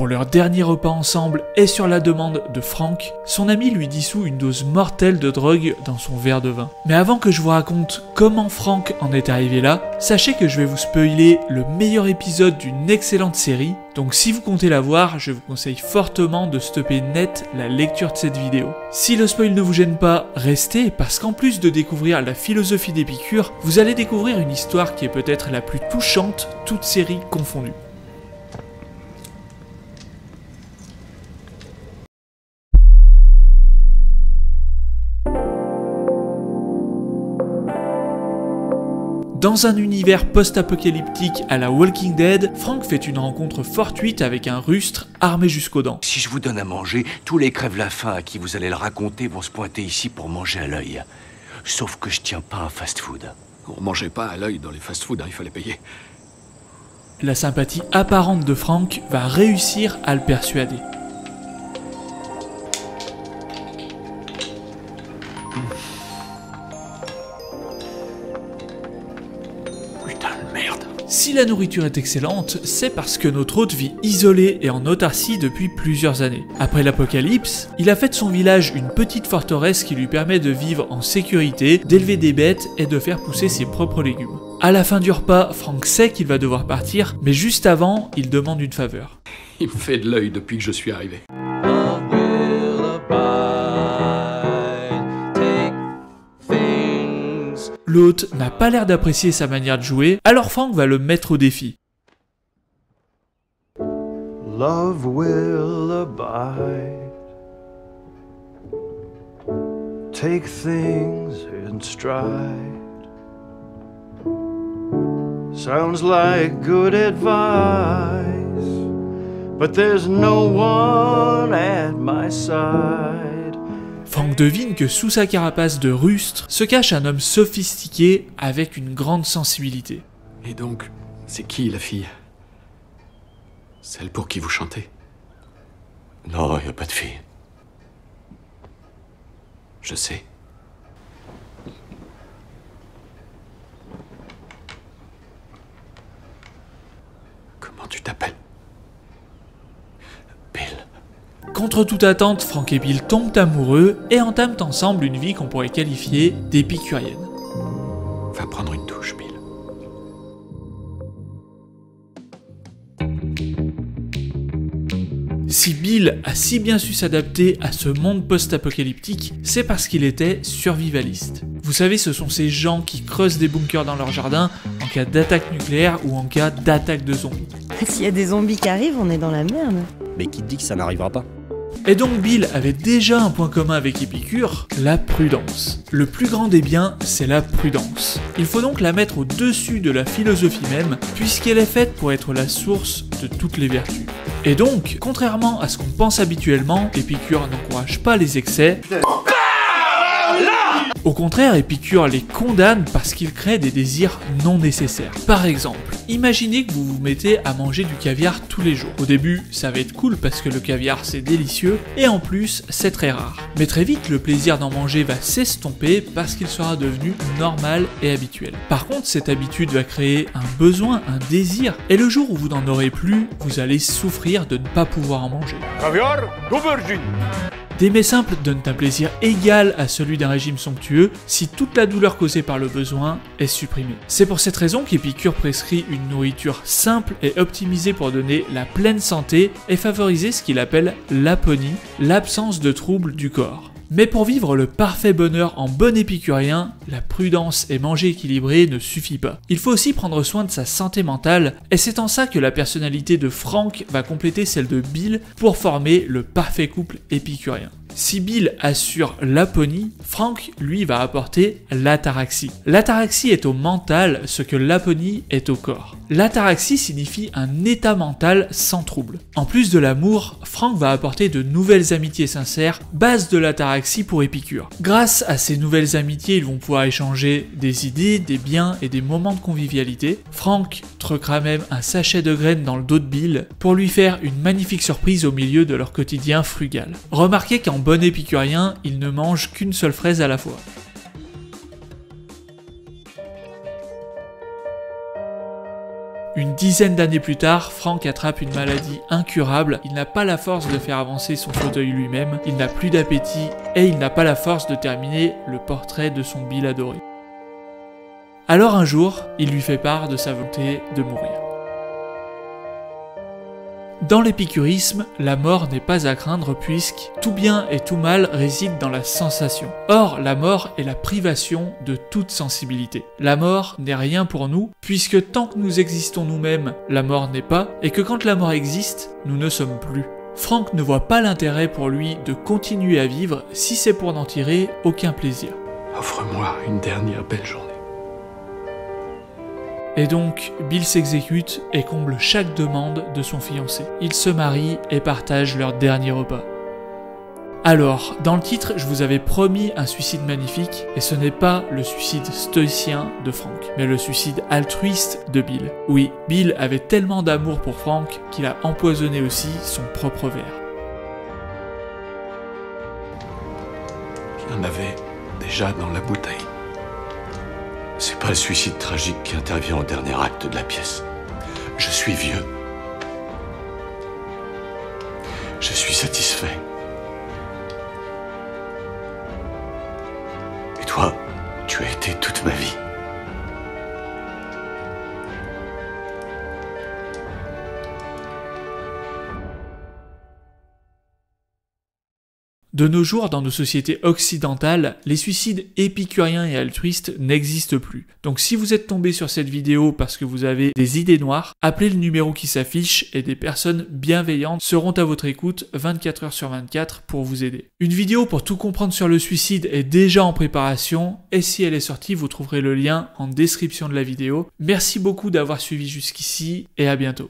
Pour leur dernier repas ensemble et sur la demande de Frank, son ami lui dissout une dose mortelle de drogue dans son verre de vin. Mais avant que je vous raconte comment Frank en est arrivé là, sachez que je vais vous spoiler le meilleur épisode d'une excellente série, donc si vous comptez la voir, je vous conseille fortement de stopper net la lecture de cette vidéo. Si le spoil ne vous gêne pas, restez, parce qu'en plus de découvrir la philosophie d'Épicure, vous allez découvrir une histoire qui est peut-être la plus touchante, toute série confondue. Dans un univers post-apocalyptique à la Walking Dead, Frank fait une rencontre fortuite avec un rustre armé jusqu'aux dents. Si je vous donne à manger, tous les crève-la-faim à qui vous allez le raconter vont se pointer ici pour manger à l'œil. Sauf que je tiens pas un fast-food. On mangeait pas à l'œil dans les fast-foods, il fallait payer. La sympathie apparente de Frank va réussir à le persuader. Si la nourriture est excellente, c'est parce que notre hôte vit isolé et en autarcie depuis plusieurs années. Après l'apocalypse, il a fait de son village une petite forteresse qui lui permet de vivre en sécurité, d'élever des bêtes et de faire pousser ses propres légumes. À la fin du repas, Frank sait qu'il va devoir partir, mais juste avant, il demande une faveur. Il me fait de l'œil depuis que je suis arrivé. L'hôte n'a pas l'air d'apprécier sa manière de jouer, alors Frank va le mettre au défi. Love will abide. Take things in stride. Sounds like good advice, but there's no one at my side. Frank devine que sous sa carapace de rustre se cache un homme sophistiqué avec une grande sensibilité. Et donc, c'est qui la fille? Celle pour qui vous chantez? Non, y a pas de fille. Je sais. Comment tu t'appelles? Bill. Contre toute attente, Frank et Bill tombent amoureux et entament ensemble une vie qu'on pourrait qualifier d'épicurienne. Va prendre une douche, Bill. Si Bill a si bien su s'adapter à ce monde post-apocalyptique, c'est parce qu'il était survivaliste. Vous savez, ce sont ces gens qui creusent des bunkers dans leur jardin en cas d'attaque nucléaire ou en cas d'attaque de zombies. S'il y a des zombies qui arrivent, on est dans la merde. Mais qui te dit que ça n'arrivera pas? Et donc Bill avait déjà un point commun avec Épicure, la prudence. Le plus grand des biens, c'est la prudence. Il faut donc la mettre au-dessus de la philosophie même, puisqu'elle est faite pour être la source de toutes les vertus. Et donc, contrairement à ce qu'on pense habituellement, Épicure n'encourage pas les excès. Au contraire, Épicure les condamne parce qu'il crée des désirs non nécessaires. Par exemple, imaginez que vous vous mettez à manger du caviar tous les jours. Au début, ça va être cool parce que le caviar c'est délicieux et en plus c'est très rare. Mais très vite, le plaisir d'en manger va s'estomper parce qu'il sera devenu normal et habituel. Par contre, cette habitude va créer un besoin, un désir, et le jour où vous n'en aurez plus, vous allez souffrir de ne pas pouvoir en manger. Caviar d'aubergine. Des mets simples donnent un plaisir égal à celui d'un régime somptueux si toute la douleur causée par le besoin est supprimée. C'est pour cette raison qu'Épicure prescrit une nourriture simple et optimisée pour donner la pleine santé et favoriser ce qu'il appelle l'aponie, l'absence de troubles du corps. Mais pour vivre le parfait bonheur en bon épicurien, la prudence et manger équilibré ne suffit pas. Il faut aussi prendre soin de sa santé mentale, et c'est en ça que la personnalité de Frank va compléter celle de Bill pour former le parfait couple épicurien. Si Bill assure l'aponie, Frank, lui, va apporter l'ataraxie. L'ataraxie est au mental ce que l'aponie est au corps. L'ataraxie signifie un état mental sans trouble. En plus de l'amour, Frank va apporter de nouvelles amitiés sincères, base de l'ataraxie pour Épicure. Grâce à ces nouvelles amitiés, ils vont pouvoir échanger des idées, des biens et des moments de convivialité. Frank truquera même un sachet de graines dans le dos de Bill pour lui faire une magnifique surprise au milieu de leur quotidien frugal. Remarquez qu'en bon épicurien, il ne mange qu'une seule fraise à la fois. Une dizaine d'années plus tard, Frank attrape une maladie incurable, il n'a pas la force de faire avancer son fauteuil lui-même, il n'a plus d'appétit et il n'a pas la force de terminer le portrait de son Bill adoré. Alors un jour, il lui fait part de sa volonté de mourir. Dans l'épicurisme, la mort n'est pas à craindre puisque tout bien et tout mal résident dans la sensation. Or, la mort est la privation de toute sensibilité. La mort n'est rien pour nous puisque tant que nous existons nous-mêmes, la mort n'est pas, et que quand la mort existe, nous ne sommes plus. Frank ne voit pas l'intérêt pour lui de continuer à vivre si c'est pour n'en tirer aucun plaisir. Offre-moi une dernière belle journée. Et donc, Bill s'exécute et comble chaque demande de son fiancé. Ils se marient et partagent leur dernier repas. Alors, dans le titre, je vous avais promis un suicide magnifique, et ce n'est pas le suicide stoïcien de Frank, mais le suicide altruiste de Bill. Oui, Bill avait tellement d'amour pour Frank qu'il a empoisonné aussi son propre verre. Il y en avait déjà dans la bouteille. C'est pas le suicide tragique qui intervient au dernier acte de la pièce. Je suis vieux. Je suis satisfait. Et toi, tu as été toute ma vie. De nos jours, dans nos sociétés occidentales, les suicides épicuriens et altruistes n'existent plus. Donc si vous êtes tombé sur cette vidéo parce que vous avez des idées noires, appelez le numéro qui s'affiche et des personnes bienveillantes seront à votre écoute 24 heures sur 24 pour vous aider. Une vidéo pour tout comprendre sur le suicide est déjà en préparation et si elle est sortie, vous trouverez le lien en description de la vidéo. Merci beaucoup d'avoir suivi jusqu'ici et à bientôt.